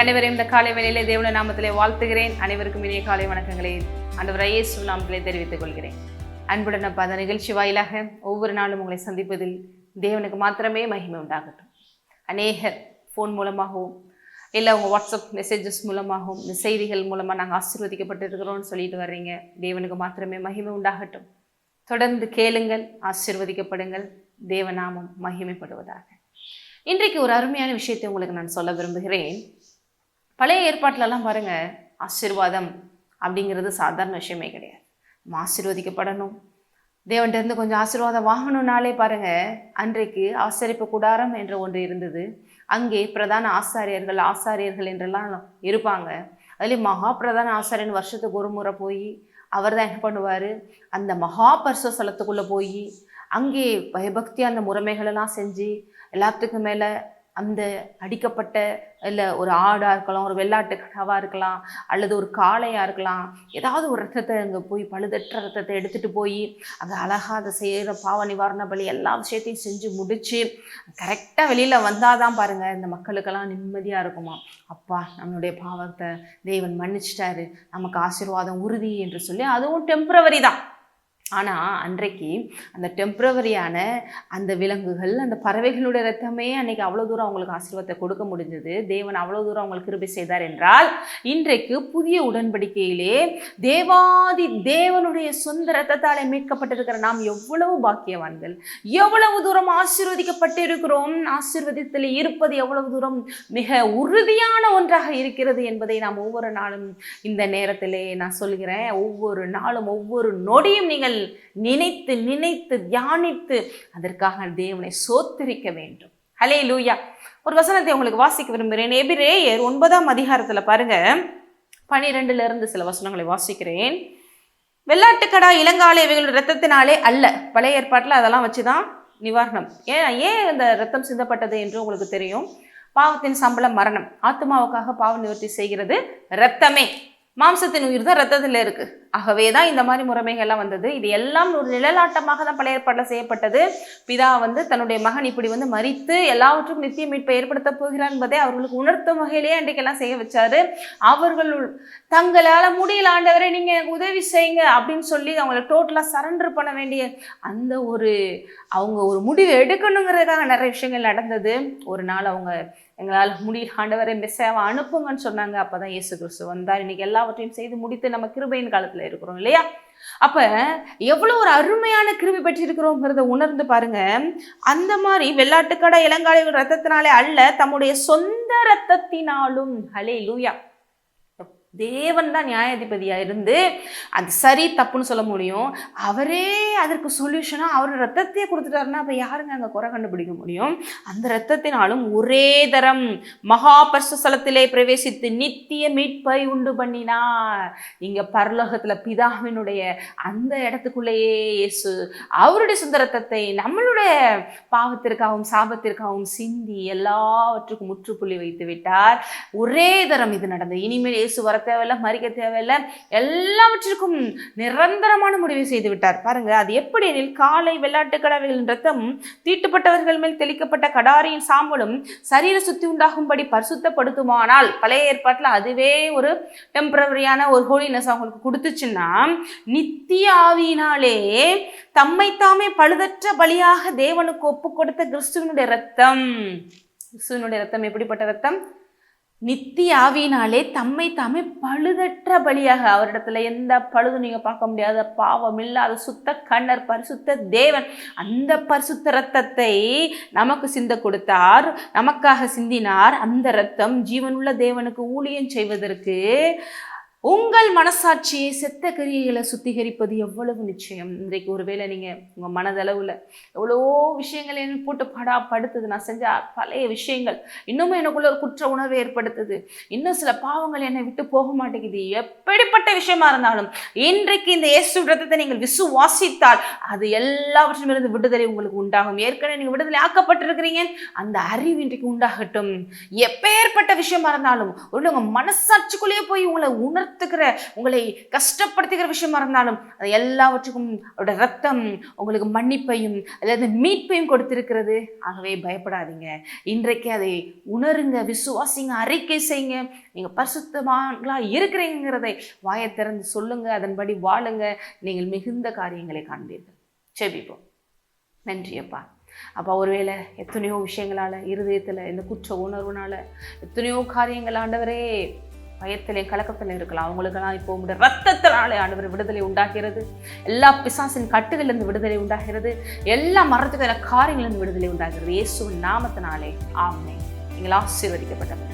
அனைவரையும் இந்த காலை வேளையிலே தேவனுடைய நாமத்திலே வாழ்த்துகிறேன். அனைவருக்கும் இனிய காலை வணக்கங்களை ஆண்டவர் இயேசு நாமத்திலே தெரிவித்துக் கொள்கிறேன். அன்புடன் அப்பா, அந்த நிகழ்ச்சி வாயிலாக ஒவ்வொரு நாளும் உங்களை சந்திப்பதில் தேவனுக்கு மாத்திரமே மகிமை உண்டாகட்டும். அநேகர் ஃபோன் மூலமாகவும் இல்லை உங்கள் வாட்ஸ்அப் மெசேஜஸ் மூலமாகவும் இந்த செய்திகள் மூலமாக நாங்கள் ஆசீர்வதிக்கப்பட்டு இருக்கிறோம்னு சொல்லிட்டு வர்றீங்க. தேவனுக்கு மாத்திரமே மகிமை உண்டாகட்டும். தொடர்ந்து கேளுங்கள், ஆசீர்வதிக்கப்படுங்கள், தேவநாமம் மகிமைப்படுவதாக. இன்றைக்கு ஒரு அருமையான விஷயத்தை உங்களுக்கு நான் சொல்ல விரும்புகிறேன். பழைய ஏற்பாட்டிலலாம் பாருங்கள், ஆசீர்வாதம் அப்படிங்கிறது சாதாரண விஷயமே கிடையாது. நம்ம ஆசீர்வதிக்கப்படணும், தேவன்கிட்டருந்து கொஞ்சம் ஆசீர்வாதம் வாங்கணும்னாலே பாருங்கள், அன்றைக்கு ஆசரிப்பு கூடாரம் என்ற ஒன்று இருந்தது. அங்கே பிரதான ஆசாரியர்கள் என்றெல்லாம் இருப்பாங்க. அதுலேயும் மகா பிரதான ஆசாரியன் வருஷத்துக்கு ஒரு முறை போய் அவர் தான் என்ன பண்ணுவார், அந்த மகா பரிசுத்த ஸ்தலத்துக்குள்ளே போய் அங்கே பயபக்தியாக அந்த முறைமைகளெல்லாம் செஞ்சு எல்லாத்துக்கும் மேலே அந்த அடிக்கப்பட்ட இல்லை ஒரு ஆடாக இருக்கலாம், ஒரு வெள்ளாட்டு கடாவாக இருக்கலாம், அல்லது ஒரு காளையாக இருக்கலாம், ஏதாவது ஒரு ரத்தத்தை அங்கே போய் பழுதற்ற ரத்தத்தை எடுத்துகிட்டு போய் அங்கே அழகாக அதை செய்கிற பாவ நிவாரண பலி எல்லா விஷயத்தையும் செஞ்சு முடித்து கரெக்டாக வெளியில் வந்தால் தான் பாருங்கள் இந்த மக்களுக்கெல்லாம் நிம்மதியாக இருக்குமா. அப்பா, நம்மளுடைய பாவத்தை தேவன் மன்னிச்சிட்டாரு, நமக்கு ஆசீர்வாதம் உறுதி என்று சொல்லி அதுவும் டெம்பரவரி தான். ஆனால் அன்றைக்கு அந்த டெம்பரவரியான அந்த விலங்குகள், அந்த பறவைகளுடைய ரத்தமே அன்றைக்கி அவ்வளோ தூரம் அவங்களுக்கு ஆசீர்வாதத்தை கொடுக்க முடிஞ்சது. தேவன் அவ்வளோ தூரம் அவங்களுக்கு கிருபை செய்தார் என்றால், இன்றைக்கு புதிய உடன்படிக்கையிலே தேவாதி தேவனுடைய சொந்த ரத்தத்தாலே மீட்கப்பட்டிருக்கிற நாம் எவ்வளவு பாக்கியவான்கள், எவ்வளவு தூரம் ஆசீர்வதிக்கப்பட்டு இருக்கிறோம். ஆசீர்வதித்தில் இருப்பது எவ்வளவு தூரம் மிக உறுதியான ஒன்றாக இருக்கிறது என்பதை நாம் ஒவ்வொரு நாளும் இந்த நேரத்திலே நான் சொல்கிறேன். ஒவ்வொரு நாளும் ஒவ்வொரு நொடியும் நீங்கள் நினைத்து நினைத்து தியானித்து அதற்காக தேவனை சோத்தரிக்க வேண்டும். ஹல்லேலூயா. ஒரு வசனத்தை உங்களுக்கு வாசிக்க விரும்புகிறேன். எபிரேயர் 9ஆம் அதிகாரத்தில் பாருங்க, 12 சில வசனங்களை வாசிக்கிறேன். வெள்ளாட்டுக்கடா இளங்காலை இவைகள் இரத்தத்தினாலே அல்ல. பழைய ஏற்பாட்டில் அதெல்லாம் வச்சுதான் நிவாரணம். ஏன் இந்த ரத்தம் சிந்தப்பட்டது என்று உங்களுக்கு தெரியும். பாவத்தின் சம்பளம் மரணம், ஆத்மாவுக்காக பாவ நிவர்த்தி செய்கிறது இரத்தமே. மாம்சத்தின் உயிர் தான் ரத்தத்தில் இருக்குது. ஆகவே தான் இந்த மாதிரி முறைமைகள்லாம் வந்தது. இது எல்லாம் ஒரு நிழலாட்டமாக தான் பழைய ஏற்பாட்டில் செய்யப்பட்டது. பிதா தன்னுடைய மகன் இப்படி மரித்து எல்லாவற்றுக்கும் நித்திய மீட்பை ஏற்படுத்த போகிறார் என்பதை அவர்களுக்கு உணர்த்தும் வகையிலேயே அன்றைக்கெல்லாம் செய்ய வச்சாரு. அவர்கள் தங்களால் முடியல, ஆண்டவரை நீங்கள் எனக்கு உதவி செய்யுங்க அப்படின்னு சொல்லி அவங்கள டோட்டலாக சரண்டர் பண்ண வேண்டிய அந்த அவங்க ஒரு முடிவு எடுக்கணுங்கிறதுக்காக நிறைய விஷயங்கள் நடந்தது. ஒரு நாள் அவங்க எங்களால் முடியல ஆண்டவரை மெஸ்ஸாவை அனுப்புங்கன்னு சொன்னாங்க. அப்போ தான் இயேசு கிறிஸ்து வந்தார். இன்னைக்கு எல்லாவற்றையும் செய்து முடித்து நம்ம கிருபையின் காலத்தில் இருக்கிறோம் இல்லையா? அப்ப எவ்வளவு ஒரு அருமையான கிருபை பெற்றிருக்கிறோங்கிறத உணர்ந்து பாருங்க. அந்த மாதிரி வெள்ளாட்டுக்கடா இளங்காலை ரத்தத்தினாலே அல்ல, தம்முடைய சொந்த ரத்தத்தினாலும். ஹல்லேலூயா. தேவன் தான் நியாயாதிபதியாக இருந்து அது சரி தப்புன்னு சொல்ல முடியும். அவரே அதற்கு சொல்யூஷனாக அவர் ரத்தத்தையே கொடுத்துட்டாருன்னா அப்போ யாருங்க அங்கே குறை கண்டுபிடிக்க முடியும்? அந்த ரத்தத்தினாலும் ஒரே தரம் மகா பரிசுத்த ஸ்தலத்திலே பிரவேசித்து நித்திய மீட்பை உண்டு பண்ணினார். இங்கே பரலோகத்தில் பிதாவினுடைய அந்த இடத்துக்குள்ளேயே இயேசு அவருடைய சொந்த ரத்தத்தை நம்மளுடைய பாவத்திற்காகவும் சாபத்திற்காகவும் சிந்தி எல்லாவற்றுக்கும் முற்றுப்புள்ளி வைத்து விட்டார். ஒரே தரம் இது நடந்தது. இனிமேல் இயேசு வர தேவையில்லை, மறிக்க தேவையில்லை, எல்லாவற்றிற்கும் நிரந்தரமான முடிவை செய்து விட்டார். பாருங்க, அது எப்படி எனில் காளை வெள்ளாட்டு கடாவைகளின் ரத்தம் தீட்டுப்பட்டவர்கள் மேல் தெளிக்கப்பட்ட கடாரியின் சாம்பலும் சரீர சுத்தி உண்டாகும்படி பரிசுத்தப்படுத்துமானால், பழைய ஏற்பாட்டில் அதுவே ஒரு டெம்பரவரியான ஒரு ஹோலினஸ் அவங்களுக்கு கொடுத்துச்சுன்னா, நித்திய ஆவியினாலே தம்மை தாமே பழுதற்ற பலியாக தேவனுக்கு ஒப்பு கொடுத்த கிறிஸ்துவனுடைய ரத்தம். கிறிஸ்துவனுடைய ரத்தம் எப்படிப்பட்ட ரத்தம்? நித்திய ஆவியினாலே தம்மை தாமே பழுதற்ற பலியாக. அவரிடத்துல எந்த பழுதும் நீங்க பார்க்க முடியாத பாவம் இல்லாத சுத்த கண்ணர் பரிசுத்த தேவன் அந்த பரிசுத்த ரத்தத்தை நமக்கு சிந்த கொடுத்தார், நமக்காக சிந்தினார். அந்த ரத்தம் ஜீவனுள்ள தேவனுக்கு ஊழியம் செய்வதற்கு உங்கள் மனசாட்சியை செத்த கிரியைகளை சுத்திகரிப்பது எவ்வளவு நிச்சயம். இன்றைக்கு ஒருவேளை நீங்கள் உங்கள் மனதளவில் எவ்வளோ விஷயங்கள் என்ன போட்டு படுத்துது, நான் செஞ்ச பழைய விஷயங்கள் இன்னமும் எனக்குள்ள ஒரு குற்ற உணர்வை ஏற்படுத்துது, இன்னும் சில பாவங்கள் என்னை விட்டு போக மாட்டேங்குது, எப்படிப்பட்ட விஷயமா இருந்தாலும் இன்றைக்கு இந்த இயேசு ரத்தத்தை நீங்கள் விசுவாசித்தால் அது எல்லாவற்றிலிருந்து விடுதலை உங்களுக்கு உண்டாகும். ஏற்கனவே நீங்கள் விடுதலை ஆக்கப்பட்டிருக்கிறீங்க, அந்த அறிவு இன்றைக்கு உண்டாகட்டும். எப்பேற்பட்ட விஷயமா இருந்தாலும் உங்கள் மனசாட்சிக்குள்ளேயே போய் உங்களை உணர்த்த துன்பத்துக்கிற, உங்களை கஷ்டப்படுத்துகிற விஷயமா இருந்தாலும் அது எல்லாவற்றுக்கும் அவருடைய ரத்தம் உங்களுக்கு மன்னிப்பையும் அல்லது மீட்பையும் கொடுத்திருக்கிறது. ஆகவே பயப்படாதீங்க. இன்றைக்கு அதை உணருங்க, விசுவாசிங்க, அறிக்கை செய்யுங்க. நீங்கள் பரிசுத்தமானவர்களா இருக்கிறீங்கிறதை வாயை திறந்து சொல்லுங்க, அதன்படி வாழுங்க. நீங்கள் மிகுந்த காரியங்களை காண்பீர்கள். செபிப்போம். நன்றி அப்பா. அப்பா, ஒருவேளை எத்தனையோ விஷயங்களால், இருதயத்தில் இந்த குற்ற உணர்வுனால எத்தனையோ காரியங்கள் ஆண்டவரே பயத்திலையும் கலக்கத்தில் இருக்கலாம். அவங்களுக்கெல்லாம் இப்போ உங்களுடைய ரத்தத்தினாலே ஆண்டவர் விடுதலை உண்டாகிறது. எல்லா பிசாசின் கட்டுகளிலிருந்து விடுதலை உண்டாகிறது. எல்லா மரத்துக்கான காரியங்களிலிருந்து விடுதலை உண்டாகிறது. இயேசுவின் நாமத்தினாலே ஆமென். நீங்கள் ஆசீர்வதிக்கப்பட்டவர்.